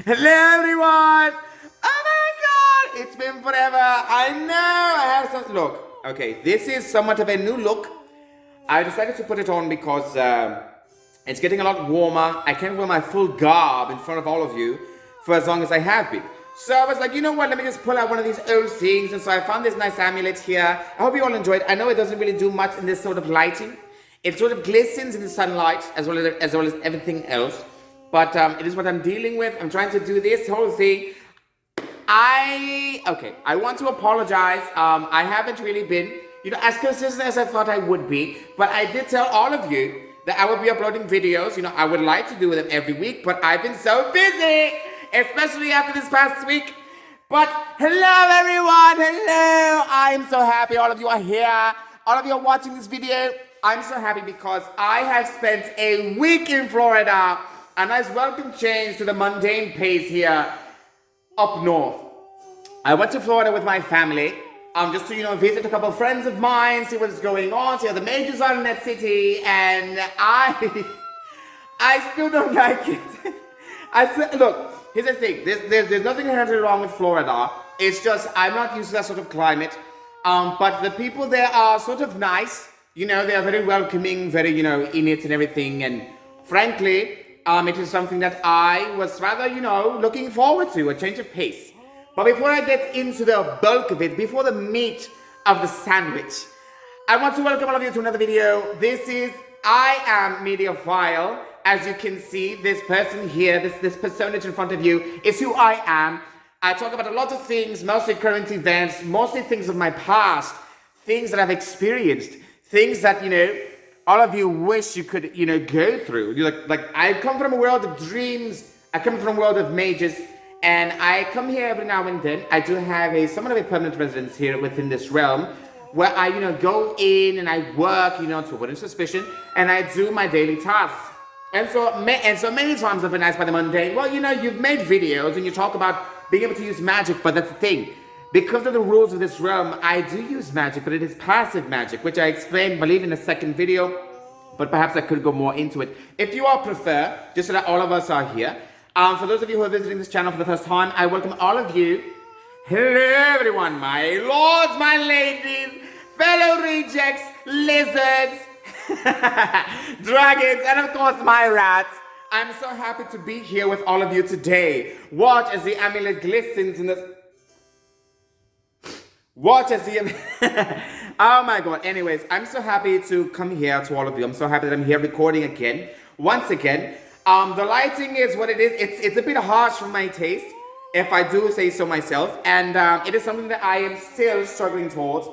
Hello everyone! Oh my god! It's been forever. I know I have some look. Okay, this is somewhat of a new look. I decided to put it on because it's getting a lot warmer. I can't wear my full garb in front of all of you for as long as I have been. So I was like, you know what, let me just pull out one of these old things. And so I found this nice amulet here. I hope you all enjoy it. I know it doesn't really do much in this sort of lighting. It sort of glistens in the sunlight as well as everything else. But it is what I'm dealing with. I'm trying to do this whole thing. I want to apologize. I haven't really been, as consistent as I thought I would be. But I did tell all of you that I would be uploading videos. I would like to do them every week, but I've been so busy, especially after this past week. But hello, everyone. Hello. I am so happy all of you are here. All of you are watching this video. I'm so happy because I have spent a week in Florida. A nice welcome change to the mundane pace here up north. I went to Florida with my family, just to, visit a couple of friends of mine, see what's going on, see how the majors are in that city, and I still don't like it. Look, here's the thing, there's nothing inherently wrong with Florida. It's just, I'm not used to that sort of climate, but the people there are sort of nice, they are very welcoming, very, in it and everything, and frankly, it is something that I was rather, looking forward to, a change of pace. But before I get into the bulk of it, before the meat of the sandwich, I want to welcome all of you to another video. This is I Am Mediaphile. As you can see, this person here, this personage in front of you is who I am. I talk about a lot of things, mostly current events, mostly things of my past, things that I've experienced, things that, all of you wish you could, go through. Like I come from a world of dreams. I come from a world of majors, and I come here every now and then. I do have somewhat of a permanent residence here within this realm, where I, go in and I work, to avoid suspicion, and I do my daily tasks. And so many times I've been asked by the mundane, well, you've made videos and you talk about being able to use magic, but that's the thing. Because of the rules of this realm, I do use magic, but it is passive magic, which I explained, I believe, in the second video, but perhaps I could go more into it. If you all prefer, just so that all of us are here, for those of you who are visiting this channel for the first time, I welcome all of you. Hello, everyone, my lords, my ladies, fellow rejects, lizards, dragons, and of course, my rats. I'm so happy to be here with all of you today. Watch as the amulet glistens in the... Watch as the... Oh my god. Anyways, I'm so happy to come here to all of you. I'm so happy that I'm here recording again. Once again. The lighting is what it is. It's a bit harsh for my taste, if I do say so myself. And it is something that I am still struggling towards.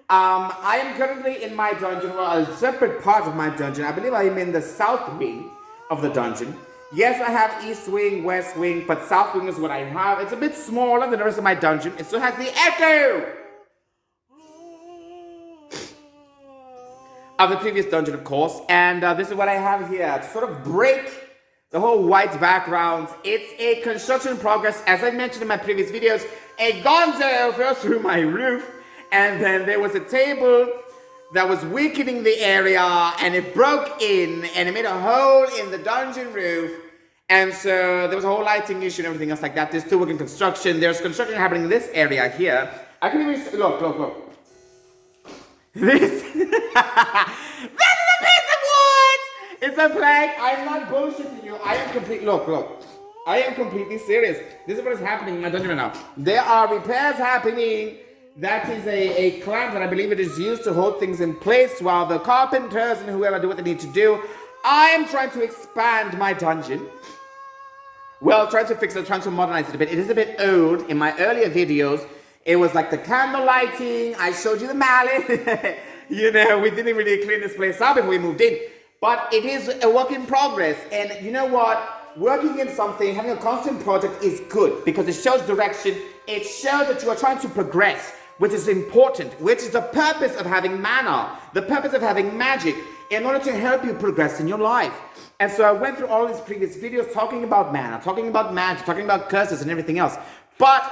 I am currently in my dungeon, well, a separate part of my dungeon. I believe I am in the south wing of the dungeon. Yes, I have east wing, west wing, but south wing is what I have. It's a bit smaller than the rest of my dungeon. It still has the echo of the previous dungeon, of course, and this is what I have here to sort of break the whole white background. It's a construction progress. As I mentioned in my previous videos, a gonzo fell through my roof, and then there was a table that was weakening the area, and it broke in, and it made a hole in the dungeon roof, and so there was a whole lighting issue and everything else like that. There's still working construction. There's construction happening in this area here. I can even look. This is a piece of wood! It's a plank. I'm not bullshitting you. I am completely serious. This is what is happening in my dungeon right now. There are repairs happening. That is a clamp that I believe it is used to hold things in place while the carpenters and whoever do what they need to do. I am trying to expand my dungeon. Well, trying to fix it, trying to modernize it a bit. It is a bit old. In my earlier videos, it was like the candle lighting. I showed you the mallet. We didn't really clean this place up before we moved in. But it is a work in progress. And you know what? Working in something, having a constant project is good because it shows direction. It shows that you are trying to progress, which is important, which is the purpose of having mana, the purpose of having magic, in order to help you progress in your life. And so I went through all these previous videos talking about mana, talking about magic, talking about curses and everything else. But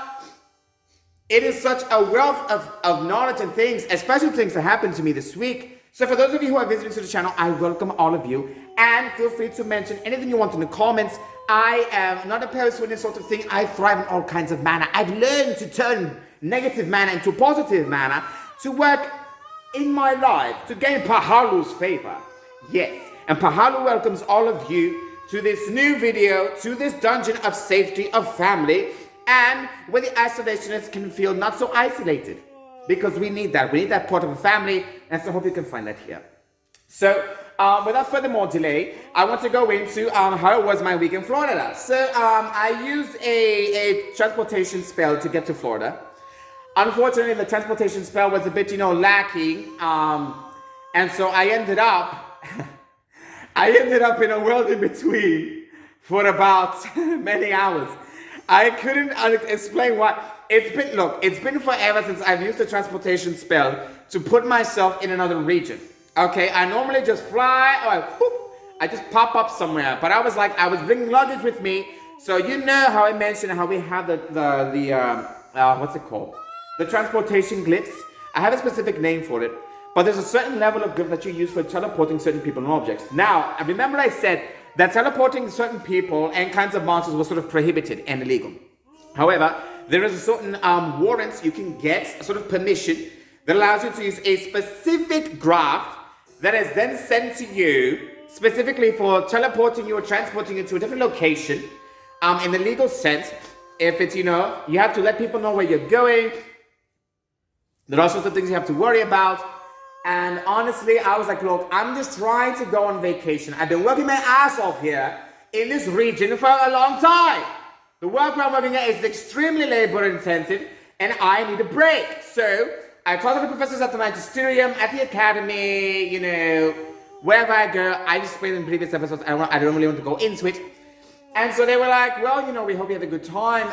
it is such a wealth of knowledge and things, especially things that happened to me this week. So for those of you who are visiting to the channel, I welcome all of you. And feel free to mention anything you want in the comments. I am not opposed to any sort of thing. I thrive in all kinds of manner. I've learned to turn negative manner into positive manner, to work in my life, to gain Pahalu's favor. Yes, and Pahalu welcomes all of you to this new video, to this dungeon of safety, of family, and where the isolationists can feel not so isolated. Because we need that. We need that part of a family, and so I hope you can find that here. So, without further more delay, I want to go into how was my week in Florida. So, I used a transportation spell to get to Florida. Unfortunately, the transportation spell was a bit, lacking, and so I ended up in a world in between for about many hours. I couldn't explain why. It's been forever since I've used the transportation spell to put myself in another region. Okay, I normally just fly, or I just pop up somewhere. But I was bringing luggage with me. So you know how I mentioned how we have the what's it called? The transportation glyphs. I have a specific name for it. But there's a certain level of glyph that you use for teleporting certain people and objects. Now, I remember I said that teleporting certain people and kinds of monsters was sort of prohibited and illegal. However, there is a certain warrant you can get, a sort of permission that allows you to use a specific graph that is then sent to you specifically for teleporting you or transporting you to a different location. In the legal sense, if it's, you have to let people know where you're going. There are all sorts of things you have to worry about. And honestly, I was like, look, I'm just trying to go on vacation. I've been working my ass off here in this region for a long time. The work I'm working at is extremely labor intensive and I need a break. So I talked to the professors at the magisterium, at the academy, wherever I go. I just explained in previous episodes, I don't really want to go into it. And so they were like, well, we hope you have a good time.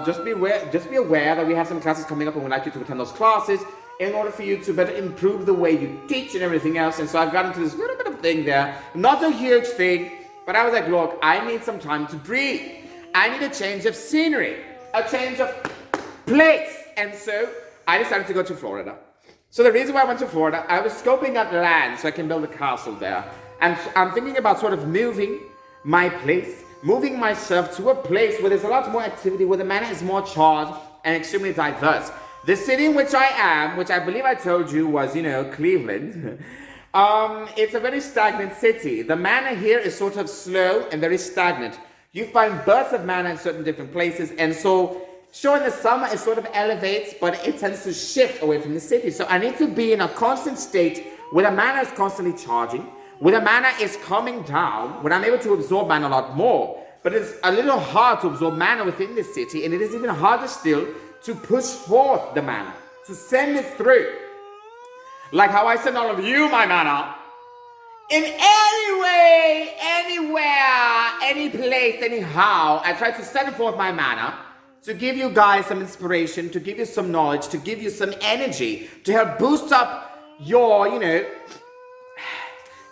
Just be aware that we have some classes coming up and we'd like you to attend those classes in order for you to better improve the way you teach and everything else. And so I got into this little bit of thing there. Not a huge thing, but I was like, look, I need some time to breathe. I need a change of scenery, a change of place. And so I decided to go to Florida. So the reason why I went to Florida, I was scoping out land so I can build a castle there. And I'm thinking about sort of moving my place, moving myself to a place where there's a lot more activity, where the manor is more charged and extremely diverse. The city in which I am, which I believe I told you was, Cleveland, it's a very stagnant city. The manor here is sort of slow and very stagnant. You find bursts of manor in certain different places, and so sure, in the summer it sort of elevates, but it tends to shift away from the city. So I need to be in a constant state where the mana is constantly charging, where the mana is coming down, when I'm able to absorb mana a lot more. But it's a little hard to absorb mana within the city, and it is even harder still to push forth the mana, to send it through. Like how I send all of you my mana, in any way, anywhere, any place, anyhow, I try to send forth my mana to give you guys some inspiration, to give you some knowledge, to give you some energy, to help boost up your,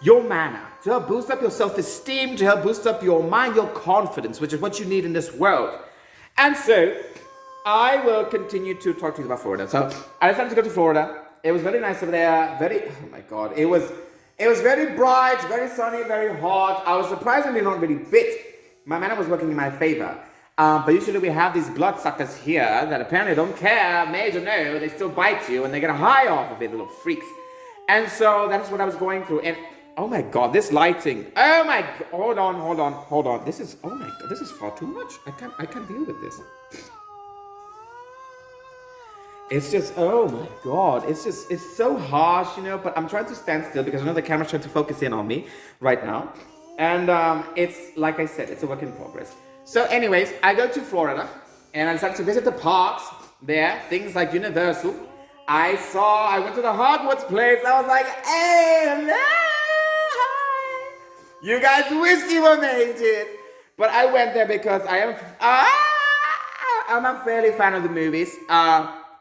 your mana, to help boost up your self-esteem, to help boost up your mind, your confidence, which is what you need in this world. And so, I will continue to talk to you about Florida. So, I decided to go to Florida. It was very nice over there. Oh my God. It was very bright, very sunny, very hot. I was surprisingly not really bit. My mana was working in my favor. But usually we have these bloodsuckers here that apparently don't care, mage or no, they still bite you and they get a high off of it, little freaks. And so that's what I was going through. And oh my God, this lighting. Oh my God, hold on. This is, oh my God, this is far too much. I can't deal with this. It's just, oh my God, it's so harsh, but I'm trying to stand still because I know the camera's trying to focus in on me right now. And it's, like I said, it's a work in progress. So anyways, I go to Florida and I decided to visit the parks there, things like Universal. I went to the Hogwarts place. I was like, hey, hello, hi. You guys wish you were made it. But I went there because I'm a fairly fan of the movies.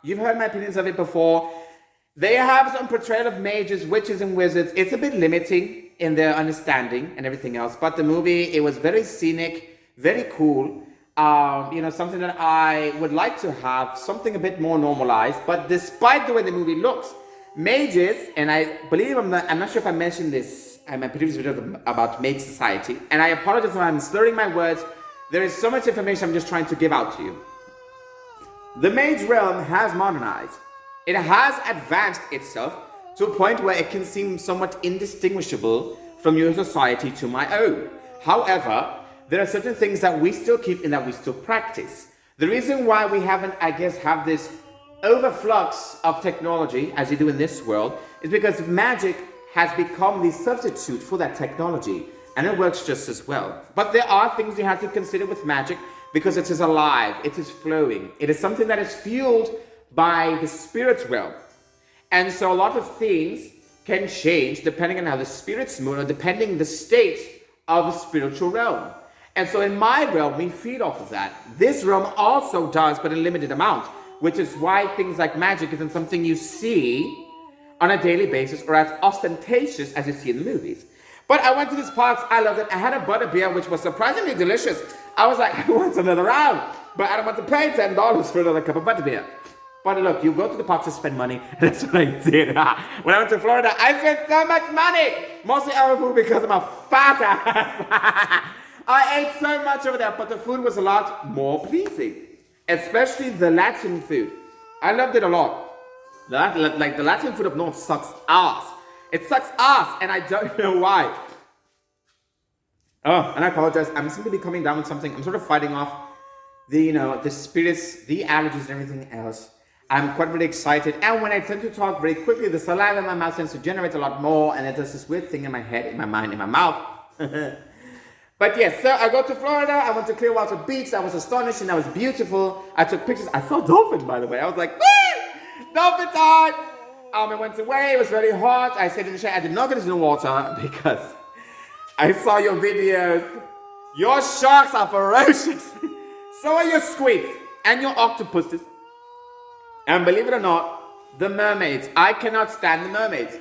You've heard my opinions of it before. They have some portrayal of mages, witches, and wizards. It's a bit limiting in their understanding and everything else. But the movie, it was very scenic, very cool. Something that I would like to have, something a bit more normalized. But despite the way the movie looks, Mages, and I believe I'm not sure if I mentioned this in my previous video about Mage Society, and I apologize if I'm slurring my words. There is so much information I'm just trying to give out to you. The Mage realm has modernized. It has advanced itself to a point where it can seem somewhat indistinguishable from your society to my own. However, there are certain things that we still keep and that we still practice. The reason why we haven't, I guess, have this overflux of technology as you do in this world is because magic has become the substitute for that technology, and it works just as well. But there are things you have to consider with magic because it is alive, it is flowing, it is something that is fueled by the spirit realm. And so a lot of things can change depending on how the spirits move or depending the state of the spiritual realm. And so in my realm, we feed off of that. This realm also does, but in a limited amount, which is why things like magic isn't something you see on a daily basis or as ostentatious as you see in the movies. But I went to this park, I loved it. I had a butterbeer, which was surprisingly delicious. I was like, I want another round, but I don't want to pay $10 for another cup of butterbeer. But look, you go to the park to spend money, and that's what I did. When I went to Florida, I spent so much money, mostly our food because I'm a fat ass. I ate so much over there, but the food was a lot more pleasing, especially the Latin food. I loved it a lot. Like the Latin food up north sucks ass. It sucks ass, and I don't know why. Oh, and I apologize. I'm simply coming down with something. I'm sort of fighting off the spirits, the allergies, and everything else. I'm quite really excited. And when I tend to talk very quickly, the saliva in my mouth tends to generate a lot more, and it does this weird thing in my head, in my mind, in my mouth. But yes, so I go to Florida. I went to Clearwater Beach. That was astonishing. That was beautiful. I took pictures. I saw dolphins, by the way. I was like, woo! Dolphin time! It went away. It was very hot. I stayed in the shade. I did not get into the water because I saw your videos. Your sharks are ferocious. So are your squids and your octopuses. And believe it or not, the mermaids. I cannot stand the mermaids.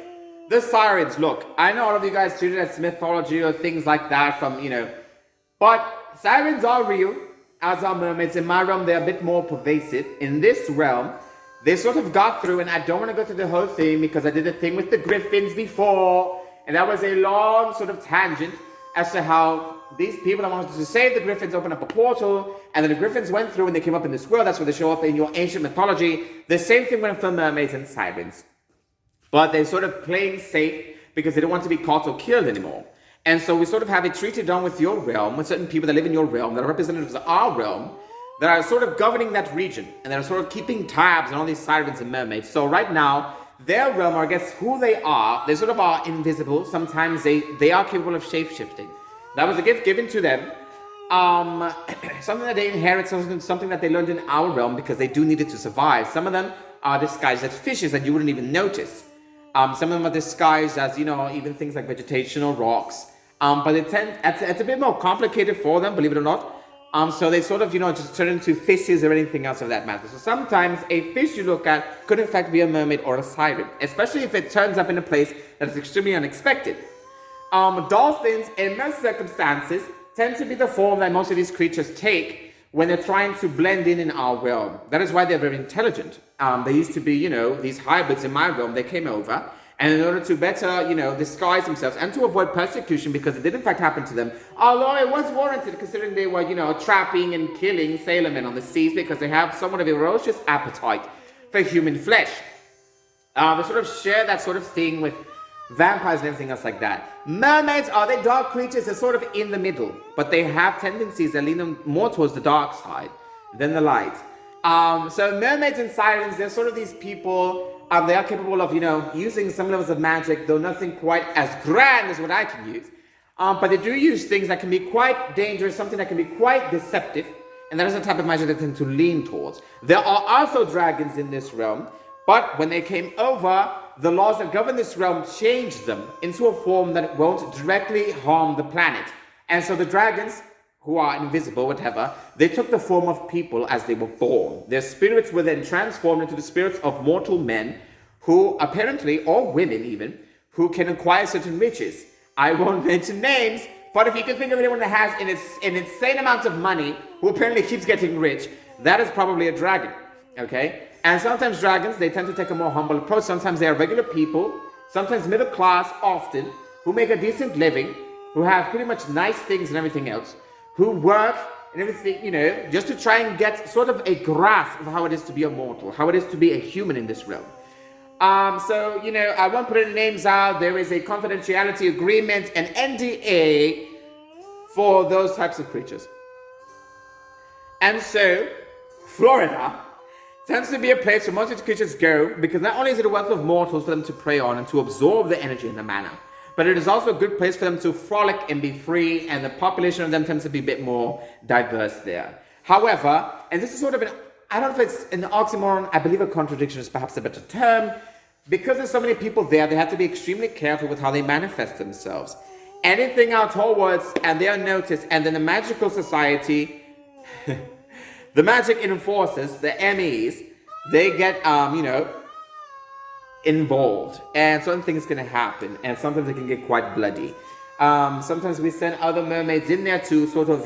The sirens, look, I know all of you guys treat it as mythology or things like that from, but sirens are real, as are mermaids. In my realm, they're a bit more pervasive. In this realm, they sort of got through, and I don't want to go through the whole thing because I did a thing with the griffins before, and that was a long sort of tangent as to how these people that wanted to save the griffins opened up a portal, and then the griffins went through and they came up in this world. That's where they show up in your ancient mythology. The same thing went for mermaids and sirens. But they're sort of playing safe because they don't want to be caught or killed anymore. And so we sort of have a treaty done with your realm, with certain people that live in your realm, that are representatives of our realm, that are sort of governing that region, and that are sort of keeping tabs on all these sirens and mermaids. So right now, their realm, or I guess who they sort of are invisible. Sometimes they are capable of shape-shifting. That was a gift given to them. Something that they inherit, something that they learned in our realm because they do need it to survive. Some of them are disguised as fishes that you wouldn't even notice. Some of them are disguised as, even things like vegetation or rocks. But it's a bit more complicated for them, believe it or not. So they sort of, just turn into fishes or anything else of that matter. So sometimes a fish you look at could in fact be a mermaid or a siren, especially if it turns up in a place that is extremely unexpected. Dolphins, in most circumstances, tend to be the form that most of these creatures take when they're trying to blend in our realm. That is why they're very intelligent. They used to be, these hybrids in my realm. They came over, and in order to better, disguise themselves and to avoid persecution, because it did in fact happen to them, although it was warranted considering they were, trapping and killing sailormen on the seas because they have somewhat of a ferocious appetite for human flesh. They sort of share that sort of thing with vampires and everything else like that. Mermaids are they dark creatures? They're sort of in the middle, but they have tendencies that lean them more towards the dark side than the light. So mermaids and sirens, they're sort of these people. They are capable of, using some levels of magic, though nothing quite as grand as what I can use. But they do use things that can be quite dangerous, something that can be quite deceptive, and that is the type of magic they tend to lean towards. There are also dragons in this realm, but when they came over, the laws that govern this realm changed them into a form that won't directly harm the planet. And so the dragons, who are invisible, whatever, they took the form of people as they were born. Their spirits were then transformed into the spirits of mortal men who apparently, or women even, who can acquire certain riches. I won't mention names, but if you can think of anyone that has an insane amount of money, who apparently keeps getting rich, that is probably a dragon, okay? And sometimes dragons, they tend to take a more humble approach. Sometimes they are regular people, sometimes middle class, often, who make a decent living, who have pretty much nice things and everything else, who work and everything, just to try and get sort of a grasp of how it is to be a mortal, how it is to be a human in this realm. So, I won't put any names out. There is a confidentiality agreement, an NDA for those types of creatures. And so, Florida tends to be a place where most of these creatures go, because not only is it a wealth of mortals for them to prey on and to absorb the energy and the mana, but it is also a good place for them to frolic and be free, and the population of them tends to be a bit more diverse there. However, and this is sort of I don't know if it's an oxymoron, I believe a contradiction is perhaps a better term, because there's so many people there, they have to be extremely careful with how they manifest themselves. Anything out towards, and they are noticed, and then the magical society, the magic enforcers, the MEs, they get, involved, and certain things can happen, and sometimes it can get quite bloody. Sometimes we send other mermaids in there to sort of,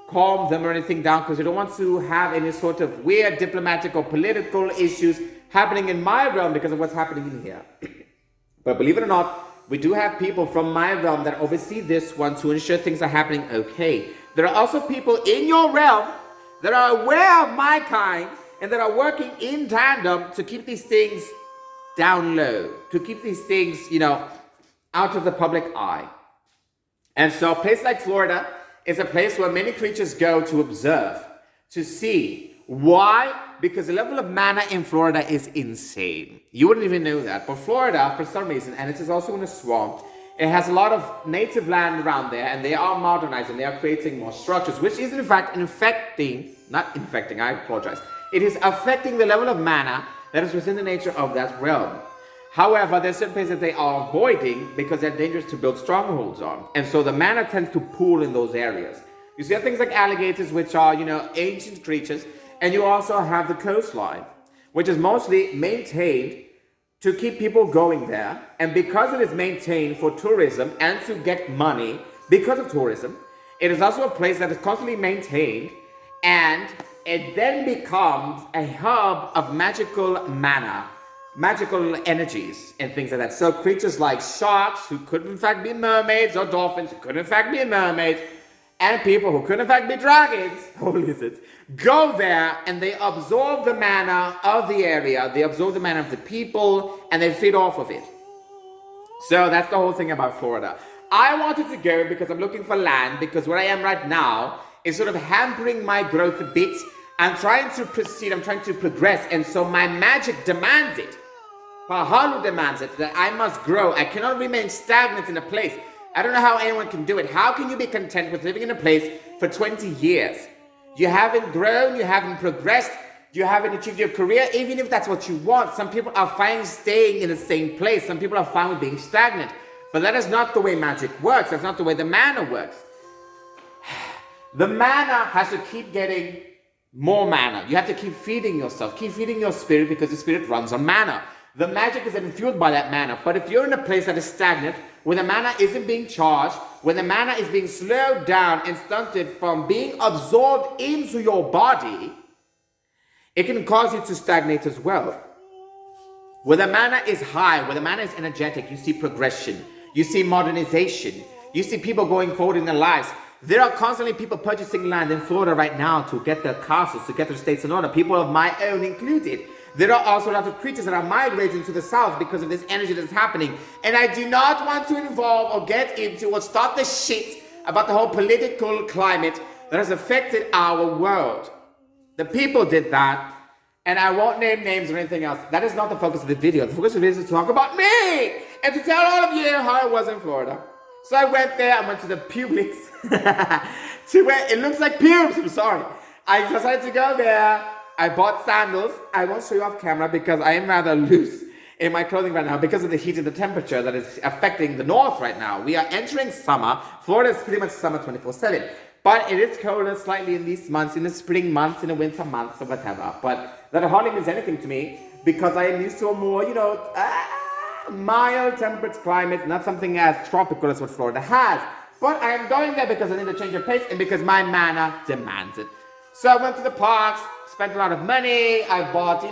calm them or anything down, because we don't want to have any sort of weird diplomatic or political issues happening in my realm because of what's happening in here. But believe it or not, we do have people from my realm that oversee this one to ensure things are happening okay. There are also people in your realm that are aware of my kind and that are working in tandem to keep these things down low, to keep these things, out of the public eye. And so a place like Florida is a place where many creatures go to observe, to see. Why? Because the level of mana in Florida is insane. You wouldn't even know that. But Florida, for some reason, and it is also in a swamp, it has a lot of native land around there, and they are modernizing, they are creating more structures, which is in fact it is affecting the level of mana that is within the nature of that realm. However, there's certain places that they are avoiding because they're dangerous to build strongholds on. And so the mana tends to pool in those areas. You see things like alligators, which are, ancient creatures, and you also have the coastline, which is mostly maintained to keep people going there. And because it is maintained for tourism and to get money because of tourism, it is also a place that is constantly maintained, and it then becomes a hub of magical mana, magical energies and things like that. So creatures like sharks, who could in fact be mermaids, or dolphins, who could in fact be mermaids, and people who could in fact be dragons, or lizards, go there and they absorb the mana of the area, they absorb the mana of the people, and they feed off of it. So that's the whole thing about Florida. I wanted to go because I'm looking for land, because where I am right now is sort of hampering my growth a bit. I'm trying to proceed, I'm trying to progress, and so my magic demands it. Pahalu demands it, that I must grow. I cannot remain stagnant in a place. I don't know how anyone can do it. How can you be content with living in a place for 20 years? You haven't grown, you haven't progressed, you haven't achieved your career, even if that's what you want. Some people are fine staying in the same place. Some people are fine with being stagnant. But that is not the way magic works. That's not the way the mana works. The mana has to keep getting more mana. You have to keep feeding yourself, keep feeding your spirit, because the spirit runs on mana. The magic is then fueled by that mana. But if you're in a place that is stagnant, where the mana isn't being charged, where the mana is being slowed down and stunted from being absorbed into your body, it can cause you to stagnate as well. Where the mana is high, where the mana is energetic, you see progression, you see modernization, you see people going forward in their lives. There are constantly people purchasing land in Florida right now to get their castles, to get their states in order, people of my own included. There are also a lot of creatures that are migrating to the south because of this energy that's happening. And I do not want to involve or get into or start the shit about the whole political climate that has affected our world. The people did that, and I won't name names or anything else. That is not the focus of the video. The focus of the video is to talk about me and to tell all of you how it was in Florida. So I went there, I went to the Publix, to where it looks like pubes, I'm sorry. I decided to go there. I bought sandals. I won't show you off camera because I am rather loose in my clothing right now because of the heat and the temperature that is affecting the north right now. We are entering summer. Florida is pretty much summer 24/7. But it is colder slightly in these months, in the spring months, in the winter months, or whatever. But that hardly means anything to me because I am used to a more, mild temperate climate, not something as tropical as what Florida has. But I am going there because I need a change of pace and because my mana demands it. So I went to the parks, spent a lot of money. I bought,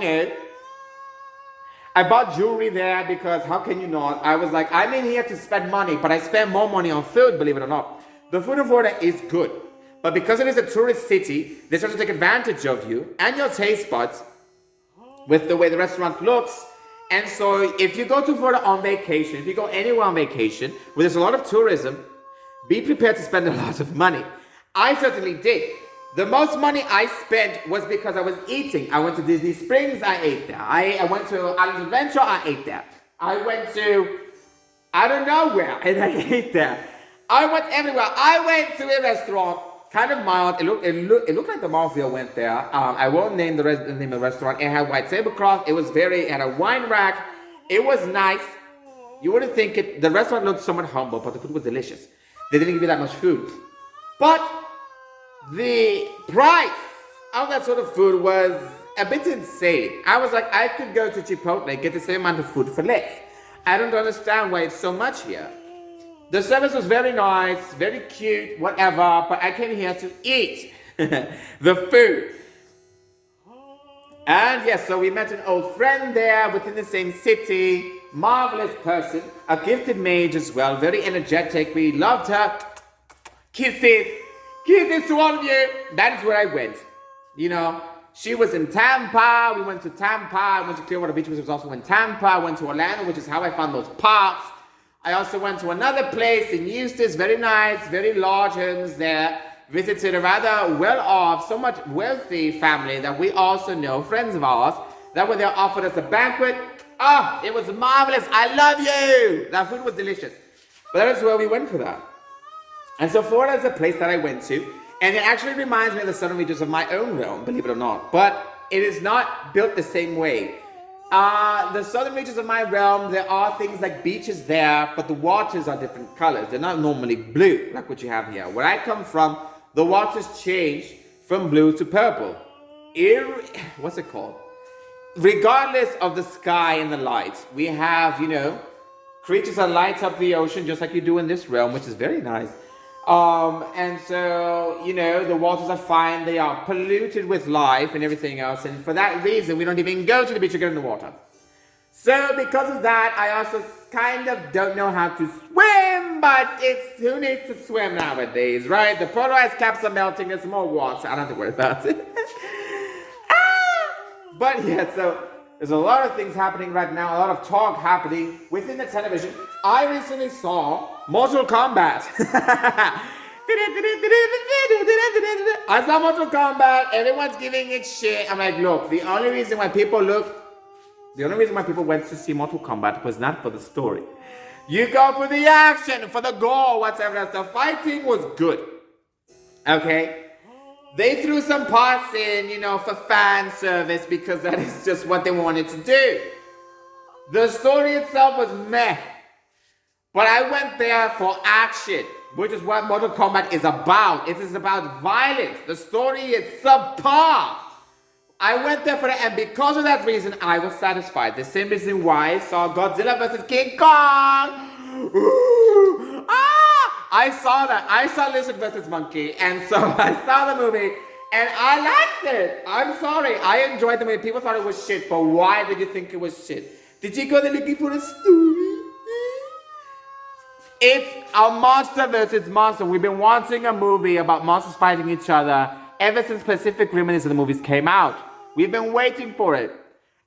I bought jewelry there because how can you not? I was like, I'm in here to spend money, but I spend more money on food, believe it or not. The food in Florida is good, but because it is a tourist city, they start to take advantage of you and your taste buds with the way the restaurant looks. And so if you go to Florida on vacation, if you go anywhere on vacation where there's a lot of tourism, be prepared to spend a lot of money. I certainly did. The most money I spent was because I was eating. I went to Disney Springs, I ate there. I went to Islands of Adventure, I ate there. I went to, I don't know where, and I ate there. I went everywhere. I went to a restaurant, kind of mild. It looked like the mafia went there. I won't name the name of the restaurant. It had white tablecloth. It had a wine rack. It was nice. You wouldn't think it. The restaurant looked somewhat humble, but the food was delicious. They didn't give you that much food. But the price of that sort of food was a bit insane. I was like, I could go to Chipotle, get the same amount of food for less. I don't understand why it's so much here. The service was very nice, very cute, whatever, but I came here to eat the food. And yes, so we met an old friend there within the same city, marvelous person, a gifted mage as well, very energetic. We loved her. Kisses. Kisses to all of you. That is where I went. She was in Tampa. We went to Tampa. I went to Clearwater Beach, which was also in Tampa. I went to Orlando, which is how I found those parks. I also went to another place in Eustis, very nice, very large homes there. Visited a rather well-off, somewhat wealthy family that we also know, friends of ours, that were there, offered us a banquet. Oh, it was marvelous. I love you. That food was delicious. But that is where we went for that. And so Florida is a place that I went to, and it actually reminds me of the southern regions of my own realm, believe it or not. But it is not built the same way. The southern regions of my realm, there are things like beaches there, but the waters are different colors. They're not normally blue, like what you have here. Where I come from, the waters change from blue to purple. What's it called? Regardless of the sky and the lights, we have, creatures that light up the ocean just like you do in this realm, which is very nice. And so, the waters are fine. They are polluted with life and everything else. And for that reason, we don't even go to the beach to get in the water. So because of that, I also kind of don't know how to swim, but who needs to swim nowadays, right? The polar ice caps are melting. There's more water. I don't have to worry about it. But yeah, so there's a lot of things happening right now, a lot of talk happening within the television. I recently saw Mortal Kombat. I saw Mortal Kombat. Everyone's giving it shit. I'm like, look, the only reason why people went to see Mortal Kombat was not for the story. You go for the action, for the gore, whatever. The fighting was good. Okay? They threw some parts in, for fan service because that is just what they wanted to do. The story itself was meh. But I went there for action, which is what Mortal Kombat is about. It is about violence. The story is subpar. I went there for that, and because of that reason, I was satisfied. The same reason why I saw Godzilla vs. King Kong. Ooh, I saw that. I saw Lizard vs. Monkey, and so I saw the movie, and I liked it. I'm sorry. I enjoyed the movie. People thought it was shit, but why did you think it was shit? Did you go there looking for a story? It's a monster versus monster. We've been wanting a movie about monsters fighting each other ever since Pacific Rim and the movies came out. We've been waiting for it.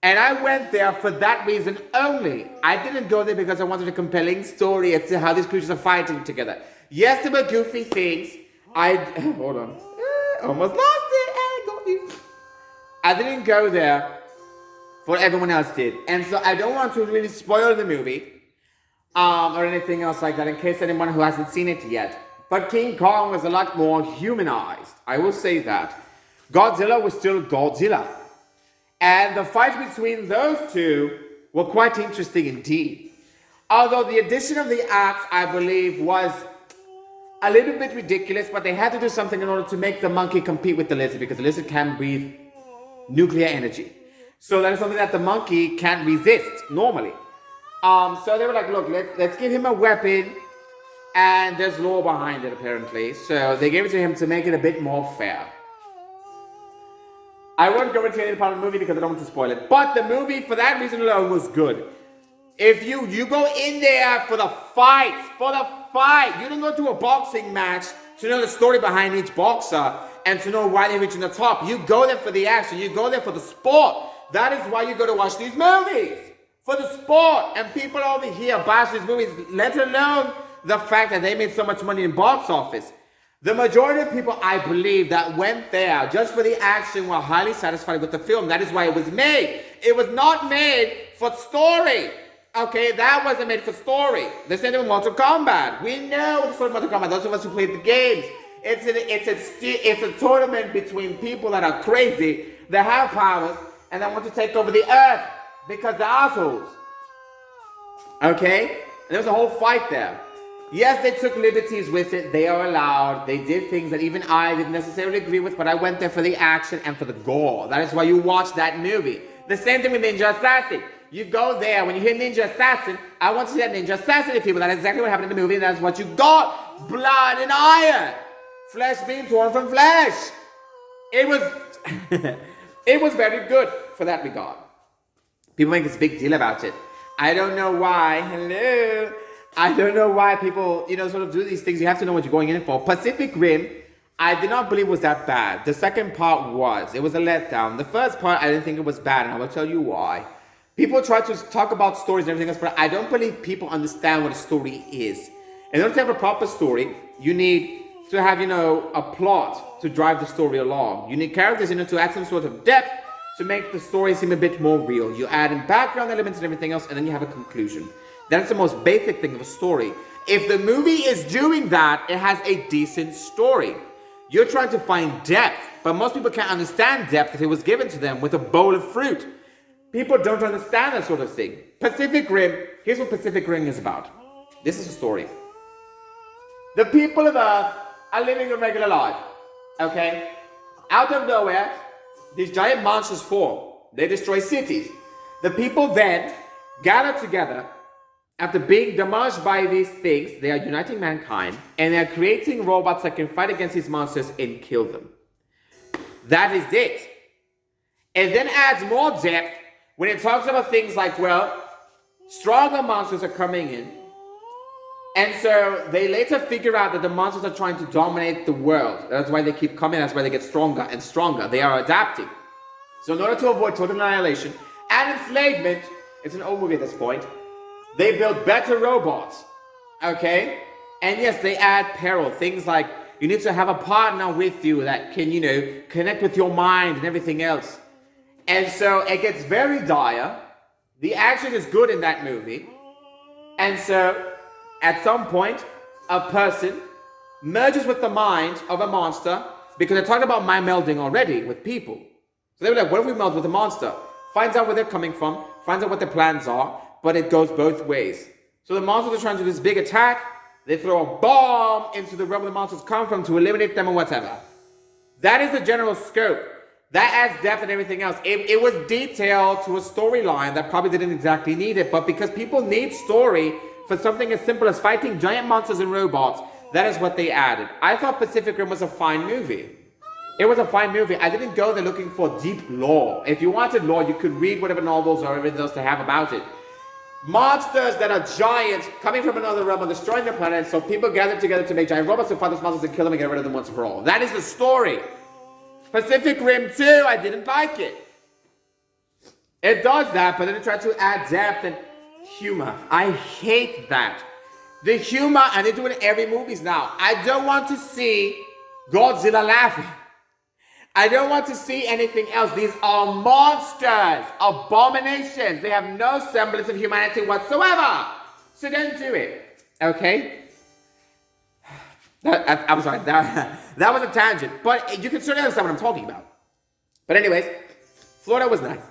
And I went there for that reason only. I didn't go there because I wanted a compelling story as to how these creatures are fighting together. Yes, there were goofy things. Hold on. Almost lost it. I got you. I didn't go there for what everyone else did. And so I don't want to really spoil the movie. Or anything else like that in case anyone who hasn't seen it yet. But King Kong was a lot more humanized. I will say that. Godzilla was still Godzilla. And the fight between those two were quite interesting indeed. Although the addition of the axe, I believe, was a little bit ridiculous, but they had to do something in order to make the monkey compete with the lizard, because the lizard can breathe nuclear energy. So that is something that the monkey can't resist normally. So they were like, look, let's give him a weapon, and there's lore behind it apparently. So they gave it to him to make it a bit more fair. I won't go into any part of the movie because I don't want to spoil it. But the movie, for that reason alone, was good. If you go in there for the fight, you don't go to a boxing match to know the story behind each boxer and to know why they're reaching the top. You go there for the action. You go there for the sport. That is why you go to watch these movies. For the sport. And people over here bash these movies, let alone the fact that they made so much money in box office. The majority of people, I believe, that went there just for the action were highly satisfied with the film. That is why it was made. It was not made for story. Okay, that wasn't made for story. The same thing with Mortal Kombat. We know the story of Mortal Kombat. Those of us who played the games. It's a tournament between people that are crazy, that have powers, and that want to take over the earth because they're assholes. Okay? And there was a whole fight there. Yes, they took liberties with it. They are allowed. They did things that even I didn't necessarily agree with, but I went there for the action and for the gore. That is why you watch that movie. The same thing with Ninja Assassin. You go there, when you hear Ninja Assassin, I want to see that Ninja Assassin people. That is exactly what happened in the movie, and that's what you got. Blood and iron. Flesh being torn from flesh. It was, it was very good for that regard. People make this big deal about it. I don't know why. Hello. I don't know why people, sort of do these things. You have to know what you're going in for. Pacific Rim, I did not believe was that bad. The second part was. It was a letdown. The first part, I didn't think it was bad, and I will tell you why. People try to talk about stories and everything else, but I don't believe people understand what a story is. In order to have a proper story, you need to have, a plot to drive the story along. You need characters, to add some sort of depth to make the story seem a bit more real. You add in background elements and everything else, and then you have a conclusion. That's the most basic thing of a story. If the movie is doing that, it has a decent story. You're trying to find depth, but most people can't understand depth if it was given to them with a bowl of fruit. People don't understand that sort of thing. Pacific Rim, here's what Pacific Rim is about. This is a story. The people of Earth are living a regular life, okay? Out of nowhere, these giant monsters form. They destroy cities. The people then gather together. After being demolished by these things, they are uniting mankind, and they are creating robots that can fight against these monsters and kill them. That is it. It then adds more depth when it talks about things like, stronger monsters are coming in, and so they later figure out that the monsters are trying to dominate the world. That's why they keep coming, that's why they get stronger and stronger. They are adapting. So in order to avoid total annihilation and enslavement, it's an old movie at this point, they build better robots, okay? And yes, they add peril. Things like you need to have a partner with you that can, connect with your mind and everything else. And so it gets very dire. The action is good in that movie. And so at some point, a person merges with the mind of a monster because I talked about mind melding already with people. So they were like, what if we meld with a monster? Finds out where they're coming from, finds out what their plans are, but it goes both ways. So the monsters are trying to do this big attack. They throw a bomb into the realm the monsters come from to eliminate them or whatever. That is the general scope. That adds depth and everything else. It was detailed to a storyline that probably didn't exactly need it, but because people need story for something as simple as fighting giant monsters and robots, that is what they added. I thought Pacific Rim was a fine movie. It was a fine movie. I didn't go there looking for deep lore. If you wanted lore, you could read whatever novels or everything else they have about it. Monsters that are giant, coming from another realm and destroying the planet, so people gather together to make giant robots to fight those monsters and kill them and get rid of them once and for all. That is the story. Pacific Rim 2, I didn't like it. It does that, but then it tried to add depth and humor. I hate that. The humor, and they do it in every movies now. I don't want to see Godzilla laughing. I don't want to see anything else. These are monsters, abominations. They have no semblance of humanity whatsoever. So don't do it, okay? I'm sorry, that was a tangent. But you can certainly understand what I'm talking about. But anyways, Florida was nice.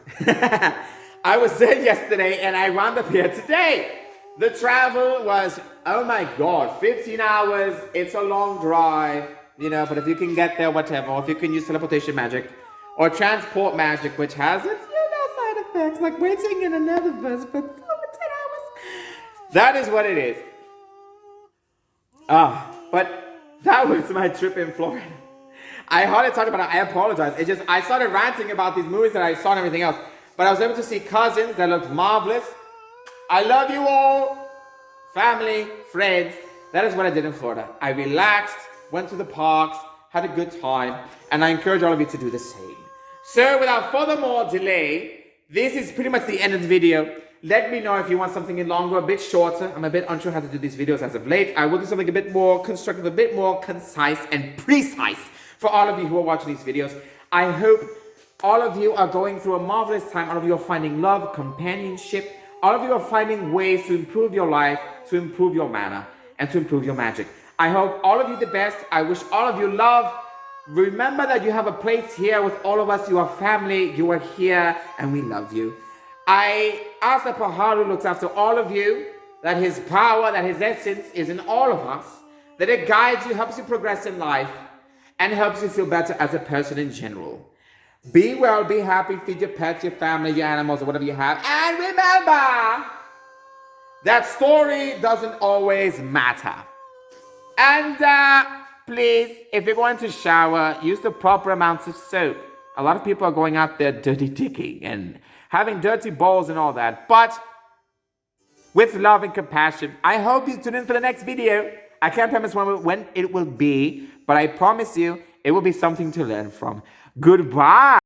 I was there yesterday and I wound up here today. The travel was, oh my God, 15 hours. It's a long drive. But if you can get there, whatever, or if you can use teleportation magic, or transport magic, which has its, side effects, like waiting in another bus for over 10 hours. That is what it is. But that was my trip in Florida. I hardly talked about it. I apologize. It's just I started ranting about these movies that I saw and everything else. But I was able to see cousins that looked marvelous. I love you all. Family, friends. That is what I did in Florida. I relaxed, went to the parks, had a good time, and I encourage all of you to do the same. So without further more delay, this is pretty much the end of the video. Let me know if you want something longer, a bit shorter. I'm a bit unsure how to do these videos as of late. I will do something a bit more constructive, a bit more concise and precise for all of you who are watching these videos. I hope all of you are going through a marvelous time. All of you are finding love, companionship. All of you are finding ways to improve your life, to improve your manner, and to improve your magic. I hope all of you the best. I wish all of you love. Remember that you have a place here with all of us. You are family. You are here, and we love you. I ask that Paharu looks after all of you, that his power, that his essence is in all of us, that it guides you, helps you progress in life, and helps you feel better as a person in general. Be well, be happy, feed your pets, your family, your animals, or whatever you have. And remember that story doesn't always matter. And please, if you're going to shower, use the proper amounts of soap. A lot of people are going out there dirty dicking and having dirty bowls and all that. But with love and compassion, I hope you tune in for the next video. I can't promise when it will be, but I promise you it will be something to learn from. Goodbye.